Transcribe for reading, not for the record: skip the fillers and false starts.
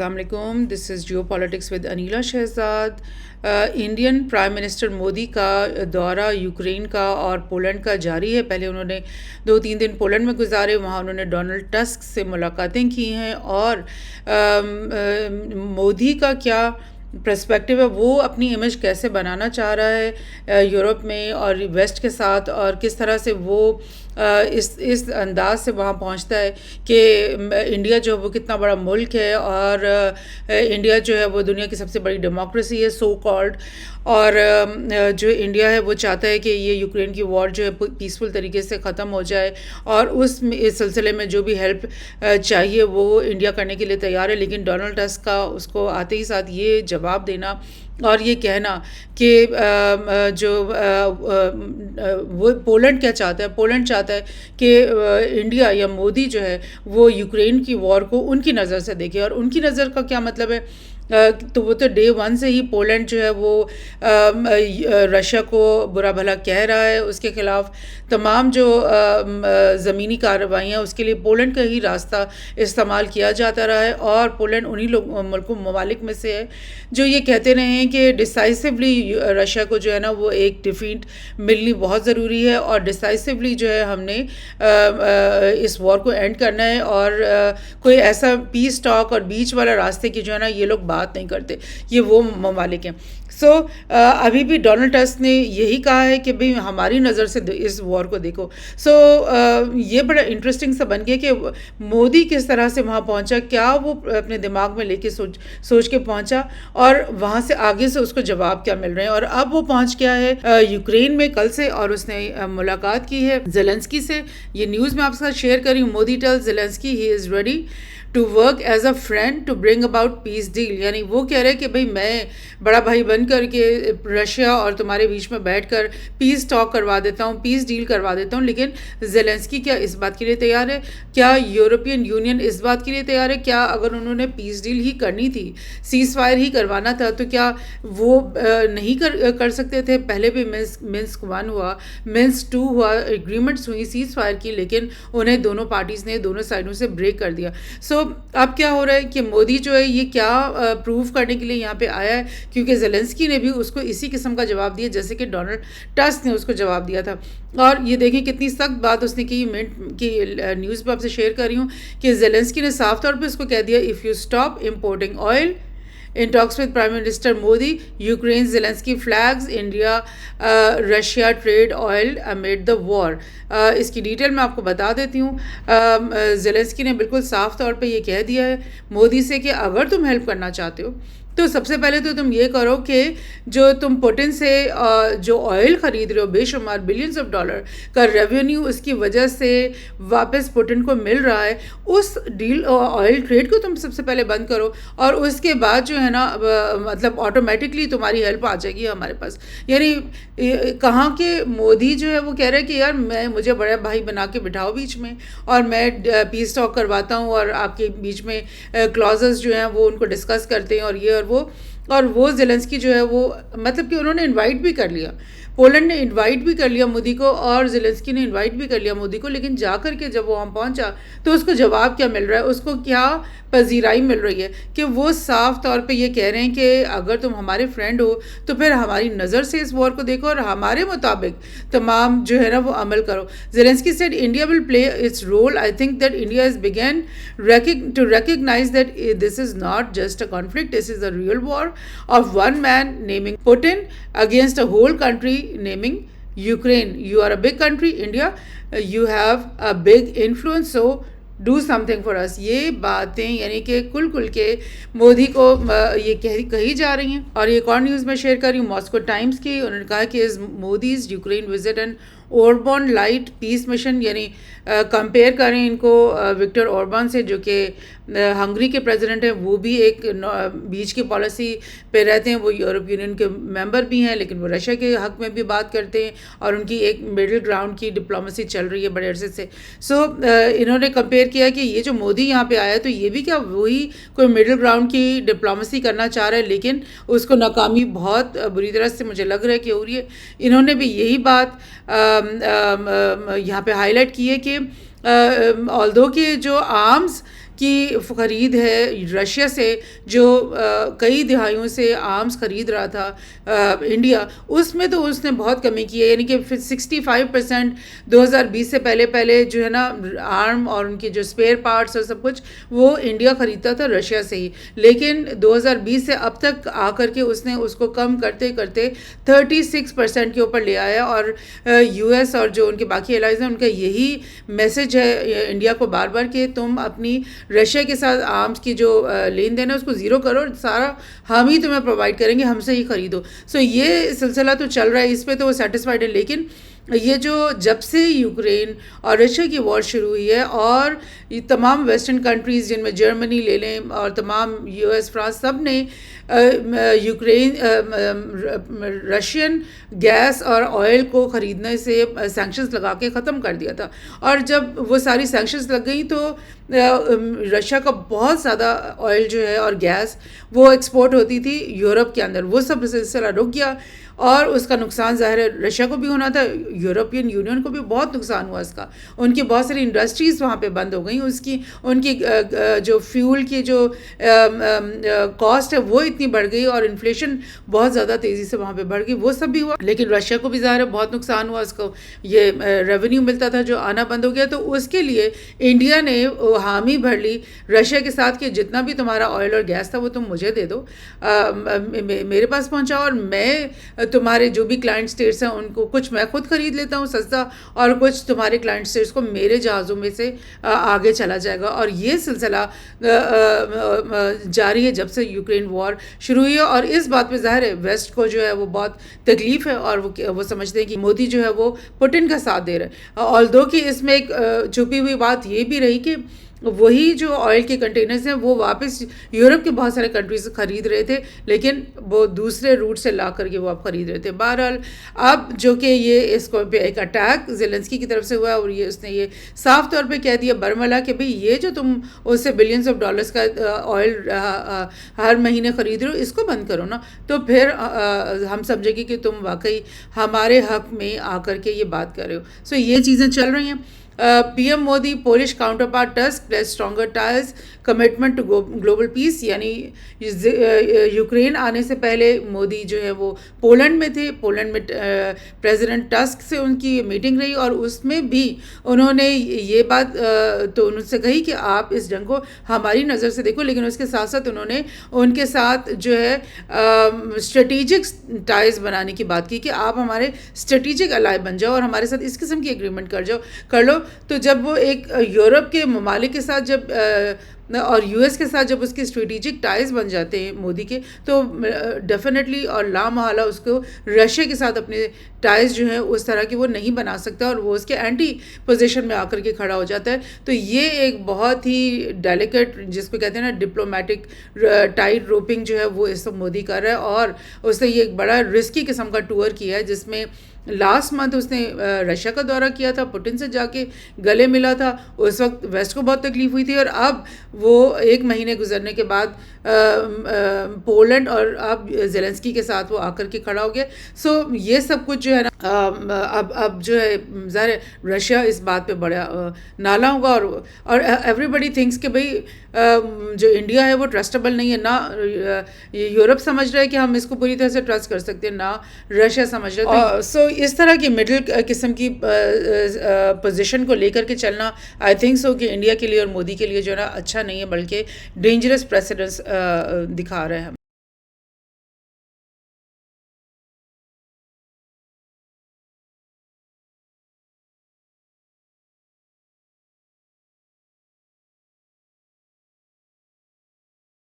अस्सलामुअलैकुम, this is Geo politics with Anila Shahzad. Indian prime minister Modi का दौरा यूक्रेन का और पोलैंड का जारी है। पहले उन्होंने 2-3 दिन पोलैंड में गुजारे, वहाँ उन्होंने डोनाल्ड टस्क से मुलाकातें की हैं और मोदी का क्या पर्सपेक्टिव है, वो अपनी इमेज कैसे बनाना चाह रहा है यूरोप में और वेस्ट के साथ, और किस तरह से वो इस अंदाज से वहाँ पहुँचता है कि इंडिया जो है वो कितना बड़ा मुल्क है और इंडिया जो है वो दुनिया की सबसे बड़ी डेमोक्रेसी है सो कॉल्ड। और जो इंडिया है वो चाहता है कि ये यूक्रेन की वॉर जो है पीसफुल तरीके से ख़त्म हो जाए, और इस सिलसिले में जो भी हेल्प चाहिए वो इंडिया करने के लिए तैयार है। लेकिन डोनाल्ड टस्क का उसको आते ही साथ ये जवाब देना और ये कहना कि वो पोलैंड क्या चाहता है, पोलैंड चाहता है कि इंडिया या मोदी जो है वो यूक्रेन की वॉर को उनकी नज़र से देखे। और उनकी नज़र का क्या मतलब है, तो वो तो डे वन से ही पोलैंड जो है वो रशिया को बुरा भला कह रहा है, उसके ख़िलाफ़ तमाम जो ज़मीनी कार्रवाइयाँ उसके लिए पोलैंड का ही रास्ता इस्तेमाल किया जाता रहा है। और पोलैंड उन्हीं मुल्कों ममालिक में से है जो ये कहते रहे हैं कि डिसाइसिवली रशिया को जो है ना वो एक डिफीट मिलनी बहुत ज़रूरी है, और डिसाइसिवली जो है हमने इस वॉर को एंड करना है। और कोई ऐसा पीस टॉक और बीच वाला रास्ते की जो है ना ये लोग बात नहीं करते, ये वो ममालिक हैं। सो अभी भी डोनाल्ड टस्क ने यही कहा है कि भाई हमारी नज़र से इस वॉर को देखो। सो ये बड़ा इंटरेस्टिंग सा बन गया कि मोदी किस तरह से वहाँ पहुँचा, क्या वो अपने दिमाग में लेके सोच के पहुँचा, और वहाँ से आगे से उसको जवाब क्या मिल रहे हैं। और अब वो पहुँच गया है यूक्रेन में कल से, और उसने मुलाकात की है ज़ेलेंस्की से। ये न्यूज़ मैं आपके साथ शेयर कर रही हूँ। Modi tells Zelensky he is ready to work as a friend to bring about peace deal. यानी वो कह रहे हैं कि भाई मैं बड़ा भाई बन कर के रशिया और तुम्हारे बीच में बैठकर पीस टॉक करवा देता हूँ, पीस डील करवा देता हूँ। लेकिन ज़ेलेंस्की क्या इस बात के लिए तैयार है? क्या यूरोपियन यूनियन इस बात के लिए तैयार है? क्या अगर उन्होंने पीस डील ही करनी थी, सीज़ फायर ही करवाना था, तो क्या वो नहीं कर सकते थे? पहले भी मिन्स्क 1 हुआ, मिन्स्क 2 हुआ, एग्रीमेंट्स हुई सीज़ फायर की, लेकिन उन्हें दोनों पार्टीज़ ने दोनों साइडों से ब्रेक कर दिया। सो अब क्या हो रहा है कि मोदी जो है ये क्या प्रूव करने के लिए यहाँ पे आया है, क्योंकि ज़ेलेंस्की ने भी उसको इसी किस्म का जवाब दिया जैसे कि डोनाल्ड टस्क ने उसको जवाब दिया था। और ये देखें कितनी सख्त बात उसने की। मिनट की न्यूज़ पे आपसे शेयर कर रही हूँ कि ज़ेलेंस्की ने साफ तौर पे उसको कह दिया, if you stop importing oil in talks with Prime Minister Modi, Ukraine Zelensky flags India Russia trade oil amid the war। इसकी डिटेल मैं आपको बता देती हूँ। ज़ेलेंस्की ने बिल्कुल साफ तौर पे ये कह दिया है मोदी से कि अगर तुम हेल्प करना चाहते हो तो सबसे पहले तो तुम ये करो कि जो तुम पुतिन से जो ऑयल ख़रीद रहे हो, बेशुमार बिलियंस ऑफ डॉलर का रेवेन्यू उसकी वजह से वापस पुतिन को मिल रहा है, उस डील ऑयल ट्रेड को तुम सबसे पहले बंद करो, और उसके बाद जो है ना मतलब ऑटोमेटिकली तुम्हारी हेल्प आ जाएगी हमारे पास। यानी कहाँ के मोदी जो है वो कह रहे हैं कि यार मुझे बड़ा भाई बना के बिठाओ बीच में, और मैं पीस टॉक करवाता हूँ, और आपके बीच में क्लॉजेस जो हैं वो उनको डिस्कस करते हैं, और वो ज़ेलेंस्की जो है वो मतलब कि उन्होंने इनवाइट भी कर लिया, पोलैंड ने इनवाइट भी कर लिया मोदी को, और ज़ेलेंस्की ने इनवाइट भी कर लिया मोदी को। लेकिन जाकर के जब वो वहाँ पहुँचा तो उसको जवाब क्या मिल रहा है, उसको क्या पजीराई मिल रही है कि वो साफ तौर पे ये कह रहे हैं कि अगर तुम हमारे फ्रेंड हो तो फिर हमारी नज़र से इस वॉर को देखो और हमारे मुताबिक तमाम जो है ना वो अमल करो। Zelensky said India will play its role. I think that India is begun to recognize that this is not just a conflict, this is a real war of one man naming Putin against a whole country naming Ukraine. You are a big country, India. You have a big influence, so do something for us. ये बातें यानी कि कुल के मोदी को ये कही जा रही हैं। और ये एक और न्यूज़ मैं शेयर कर रही हूँ मॉस्को टाइम्स की। उन्होंने कहा कि is Modi's Ukraine visit and Orban light peace mission, यानी कंपेयर करें इनको विक्टर ओरबान से जो कि हंगरी के प्रेसिडेंट हैं। वो भी एक बीच की पॉलिसी पे रहते हैं, वो यूरोप यूनियन के मेंबर भी हैं, लेकिन वो रशिया के हक में भी बात करते हैं, और उनकी एक मिडिल ग्राउंड की डिप्लोमेसी चल रही है बड़े अरसे से। सो इन्होंने कंपेयर किया कि ये जो मोदी यहाँ पे आया तो ये भी क्या वही कोई मिडिल ग्राउंड की डिप्लोमेसी करना चाह रहा है, लेकिन उसको नाकामी बहुत बुरी तरह से मुझे लग रहा है कि हो रही है। इन्होंने भी यही बात यहाँ पे हाईलाइट की है कि ऑल्दो कि जो आर्म्स की ख़रीद है रशिया से, जो कई दिहाइयों से आर्म्स ख़रीद रहा था इंडिया, उसमें तो उसने बहुत कमी की है। यानी कि 65% 2020 से पहले पहले जो है ना आर्म और उनके जो स्पेयर पार्ट्स और सब कुछ वो इंडिया ख़रीदता था रशिया से ही। लेकिन 2020 से अब तक आकर के उसने उसको कम करते करते 36% के ऊपर ले आया। और यूएस और जो उनके बाकी एलाइज हैं उनका यही मैसेज है इंडिया को बार बार कि तुम अपनी रशिया के साथ आर्म्स की जो लेन देन है उसको ज़ीरो करो, सारा हम ही तुम्हें प्रोवाइड करेंगे, हमसे ही ख़रीदो। सो ये सिलसिला तो चल रहा है, इस पर तो वो सेटिस्फाइड है। लेकिन ये जो जब से यूक्रेन और रशिया की वॉर शुरू हुई है और ये तमाम वेस्टर्न कंट्रीज़ जिनमें जर्मनी ले लें और तमाम यूएस फ्रांस सब ने यूक्रेन रशियन गैस और ऑयल को ख़रीदने से सैंक्शंस लगा के ख़त्म कर दिया था। और जब वो सारी सैंक्शंस लग गई तो रशिया का बहुत ज़्यादा ऑयल जो है और गैस वो एक्सपोर्ट होती थी यूरोप के अंदर, वो सब सिलसिला रुक गया। और उसका नुकसान ज़ाहिर है रशिया को भी होना था, यूरोपियन यूनियन को भी बहुत नुकसान हुआ इसका। उनकी बहुत सारी इंडस्ट्रीज़ वहाँ पे बंद हो गई, उनकी जो फ्यूल की जो कॉस्ट है वो इतनी बढ़ गई और इन्फ्लेशन बहुत ज़्यादा तेज़ी से वहाँ पे बढ़ गई, वो सब भी हुआ। लेकिन रशिया को भी ज़ाहिर है बहुत नुकसान हुआ, उसको ये रेवेन्यू मिलता था जो आना बंद हो गया। तो उसके लिए इंडिया ने हामी भर ली रशिया के साथ कि जितना भी तुम्हारा ऑयल और गैस था वो तुम मुझे दे दो, मेरे पास पहुँचाओ, और मैं तुम्हारे जो भी क्लाइंट स्टेट्स हैं उनको कुछ मैं खुद ख़रीद लेता हूँ सस्ता और कुछ तुम्हारे क्लाइंट स्टेट्स को मेरे जहाज़ों में से आगे चला जाएगा। और ये सिलसिला जारी है जब से यूक्रेन वॉर शुरू हुई है। और इस बात पे ज़ाहिर है वेस्ट को जो है वो बहुत तकलीफ़ है और वो समझते हैं कि मोदी जो है वो पुतिन का साथ दे रहे हैं। ऑल्दो कि इसमें एक छुपी हुई बात ये भी रही कि वही जो ऑयल के कंटेनर्स हैं वो वापस यूरोप के बहुत सारे कंट्रीज से ख़रीद रहे थे, लेकिन वो दूसरे रूट से ला करके वो अब ख़रीद रहे थे। बहरहाल अब जो कि ये इसको पे एक अटैक ज़ेलेंस्की की तरफ से हुआ और ये उसने ये साफ तौर पे कह दिया बरमला कि भाई ये जो तुम उससे बिलियंस ऑफ डॉलर्स का ऑयल हर महीने ख़रीद रहे हो इसको बंद करो ना, तो फिर हम समझेंगे कि तुम वाकई हमारे हक़ में आकर के ये बात कर रहे हो। सो ये चीज़ें चल रही हैं। PM Modi Polish counterpart Tusk places stronger ties commitment to global peace. यानी यूक्रेन आने से पहले मोदी जो है वो पोलैंड में थे, पोलैंड में प्रेसिडेंट टस्क से उनकी मीटिंग रही और उसमें भी उन्होंने ये बात तो उनसे कही कि आप इस जंग को हमारी नज़र से देखो, लेकिन उसके साथ साथ उन्होंने उनके साथ जो है स्ट्रेटिजिक टाइज बनाने की बात की कि आप हमारे स्ट्रेटिजिक अलाई बन जाओ और हमारे साथ इस किस्म की एग्रीमेंट कर लो। तो जब वो एक यूरोप के ममालिक के साथ जब और यूएस के साथ जब उसके स्ट्रेटिजिक टाइज बन जाते हैं मोदी के, तो डेफिनेटली और लामहला उसको रशिया के साथ अपने टाइज जो हैं उस तरह के वो नहीं बना सकता और वो उसके एंटी पोजीशन में आकर के खड़ा हो जाता है। तो ये एक बहुत ही डेलिकेट जिसको कहते हैं ना डिप्लोमेटिक टाइट रोपिंग जो है वो इस सब मोदी कर रहा है। और उसने ये एक बड़ा रिस्की किस्म का टूर किया है जिसमें लास्ट मंथ उसने रशिया का दौरा किया था, पुतिन से जाके गले मिला था, उस वक्त वेस्ट को बहुत तकलीफ हुई थी और अब वो एक महीने गुजरने के बाद पोलैंड और अब ज़ेलेंस्की के साथ वो आकर के खड़ा हो गया। सो ये सब कुछ जो है ना अब जो है ज़ाहिर रशिया इस बात पे बड़ा नाला होगा और एवरीबडी थिंक्स कि भाई जो इंडिया है वो ट्रस्टेबल नहीं है, ना यूरोप समझ रहा है कि हम इसको पूरी तरह से ट्रस्ट कर सकते हैं, ना रशिया समझ रहा है। सो इस तरह की मिडिल किस्म की पोजीशन को लेकर के चलना आई थिंक सो कि इंडिया के लिए और मोदी के लिए जो है ना अच्छा नहीं है, बल्कि डेंजरस प्रेसिडेंस दिखा रहे हैं।